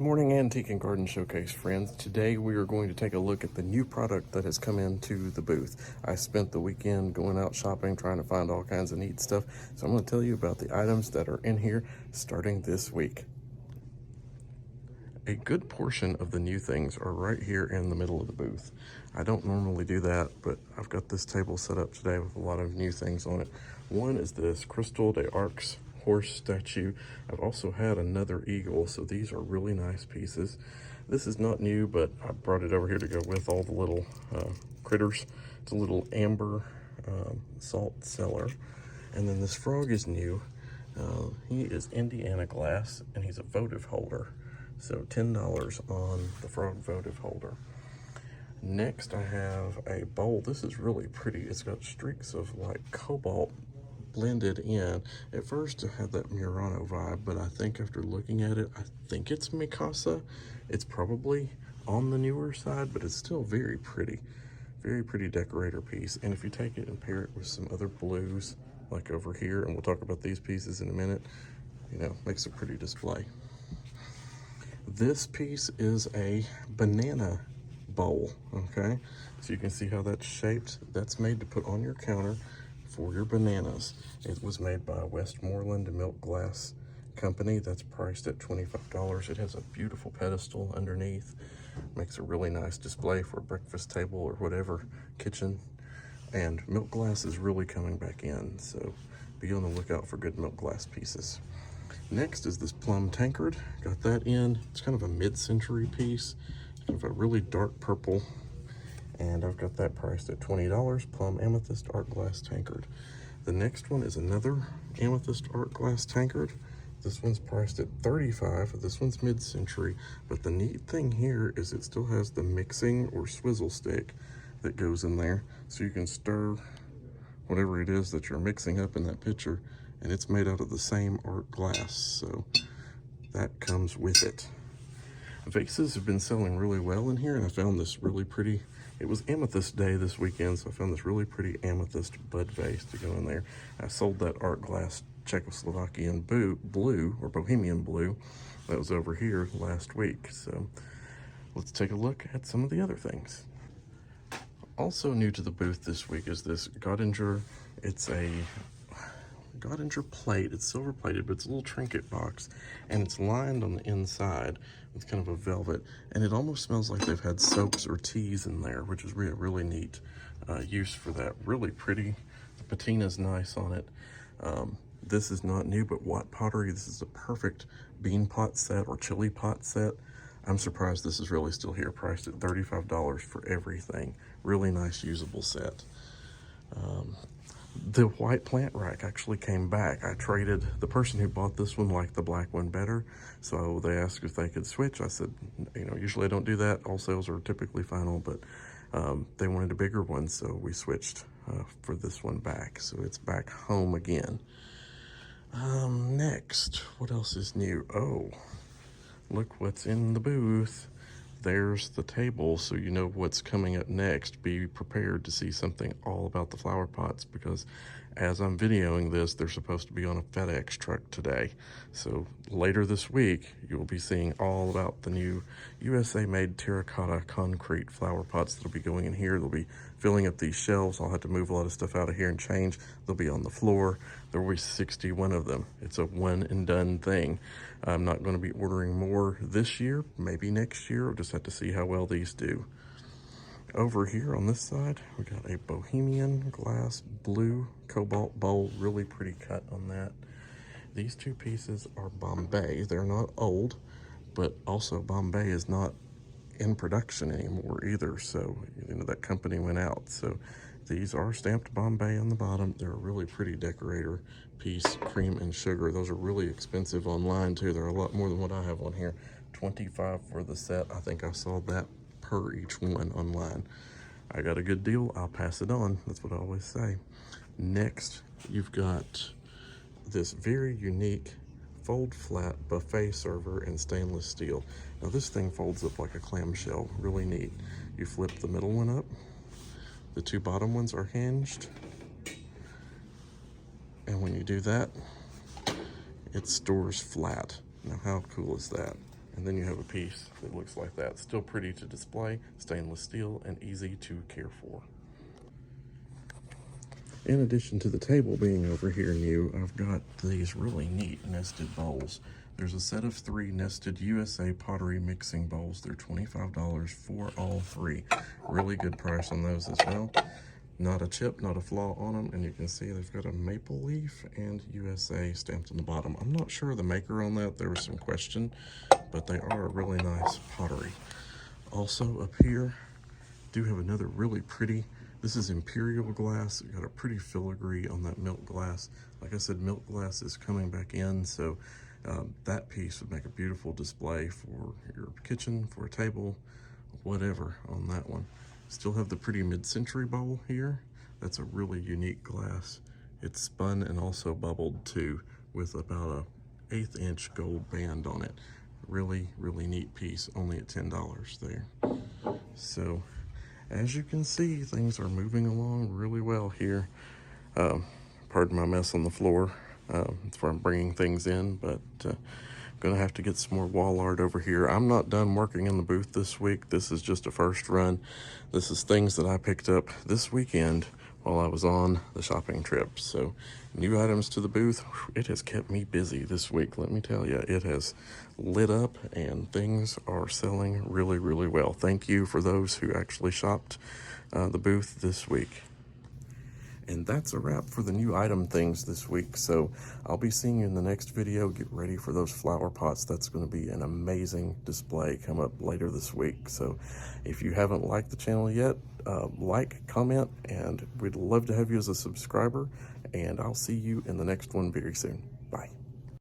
Morning Antique and Garden Showcase friends. Today we are going to take a look at the new product that has come into the booth. I spent the weekend going out shopping trying to find all kinds of neat stuff, so I'm going to tell you about the items that are in here starting this week. A good portion of the new things are right here in the middle of the booth. I don't normally do that, but I've got this table set up today with a lot of new things on it. One is this Crystal des Arcs horse statue. I've also had another eagle, so these are really nice pieces. This is not new, but I brought it over here to go with all the little critters. It's a little amber salt cellar. And then this frog is new. He is Indiana glass, and he's a votive holder. So $10 on the frog votive holder. Next, I have a bowl. This is really pretty. It's got streaks of like cobalt blended in. At first it had that Murano vibe, but I think after looking at it, I think it's Mikasa. It's probably on the newer side, but it's still very pretty. Very pretty decorator piece. And if you take it and pair it with some other blues, like over here, and we'll talk about these pieces in a minute, you know, makes a pretty display. This piece is a banana bowl, okay? So you can see how that's shaped. That's made to put on your counter for your bananas. It was made by Westmoreland Milk Glass Company. That's priced at $25. It has a beautiful pedestal underneath. Makes a really nice display for a breakfast table or whatever kitchen. And milk glass is really coming back in, so be on the lookout for good milk glass pieces. Next is this plum tankard. Got that in. It's kind of a mid-century piece. Kind of a really dark purple. And I've got that priced at $20, plum amethyst art glass tankard. The next one is another amethyst art glass tankard. This one's priced at $35. This one's mid-century. But the neat thing here is it still has the mixing or swizzle stick that goes in there. So you can stir whatever it is that you're mixing up in that pitcher, and it's made out of the same art glass, so that comes with it. Vases have been selling really well in here, and I found this really pretty. It was Amethyst Day this weekend, so I found this really pretty amethyst bud vase to go in there. I sold that art glass Czechoslovakian blue, or Bohemian blue, that was over here last week. So let's take a look at some of the other things. Also new to the booth this week is this Gottinger. It's a Gottinger plate. It's silver plated, but it's a little trinket box, and it's lined on the inside with kind of a velvet, and it almost smells like they've had soaps or teas in there, which is really neat use for that. Really pretty. The patina's nice on it. This is not new, but Watt Pottery, this is a perfect bean pot set or chili pot set. I'm surprised this is really still here, priced at $35 for everything. Really nice usable set. The white plant rack actually came back. I traded, the person who bought this one liked the black one better, so they asked if they could switch. I said, you know, usually I don't do that. All sales are typically final, but they wanted a bigger one, so we switched for this one back. So it's back home again. Next, what else is new? Oh, look what's in the booth. There's the table, so you know what's coming up next. Be prepared to see something all about the flower pots, because as I'm videoing this, they're supposed to be on a FedEx truck today. So later this week, you will be seeing all about the new USA-made terracotta concrete flower pots that'll be going in here. They'll be filling up these shelves. I'll have to move a lot of stuff out of here and change. They'll be on the floor. There will be 61 of them. It's a one and done thing. I'm not going to be ordering more this year, maybe next year. I'll just have to see how well these do. Over here on this side, we got a Bohemian glass blue cobalt bowl, really pretty cut on that. These two pieces are Bombay. They're not old, but also Bombay is not in production anymore either, so you know that company went out. So these are stamped Bombay on the bottom. They're a really pretty decorator piece, cream and sugar. Those are really expensive online too. They're a lot more than what I have on here. $25 for the set. I think I saw that per each one online. I got a good deal. I'll pass it on. That's what I always say. Next, you've got this very unique fold flat buffet server in stainless steel. Now this thing folds up like a clamshell, really neat. You flip the middle one up, the two bottom ones are hinged, and when you do that, it stores flat. Now how cool is that? And then you have a piece that looks like that. Still pretty to display, stainless steel, and easy to care for. In addition to the table being over here new, I've got these really neat nested bowls. There's a set of 3 nested USA pottery mixing bowls. They're $25 for all 3. Really good price on those as well. Not a chip, not a flaw on them, and you can see they've got a maple leaf and USA stamped on the bottom. I'm not sure of the maker on that. There was some question, but they are a really nice pottery. Also up here, do have another really pretty, this is imperial glass. Got a pretty filigree on that milk glass. Like I said, milk glass is coming back in, so that piece would make a beautiful display for your kitchen, for a table, whatever on that one. Still have the pretty mid-century bowl here. That's a really unique glass. It's spun and also bubbled too, with about a 1/8 inch gold band on it. Really, really neat piece, only at $10 there. So, as you can see, things are moving along really well here. Pardon my mess on the floor. That's where I'm bringing things in, but gonna have to get some more wall art over here. I'm not done working in the booth this week. This is just a first run. This is things that I picked up this weekend while I was on the shopping trip. So new items to the booth. It has kept me busy this week. Let me tell you, it has lit up and things are selling really, really well. Thank you for those who actually shopped the booth this week. And that's a wrap for the new item things this week. So I'll be seeing you in the next video. Get ready for those flower pots. That's going to be an amazing display come up later this week. So if you haven't liked the channel yet, like, comment, and we'd love to have you as a subscriber. And I'll see you in the next one very soon. Bye.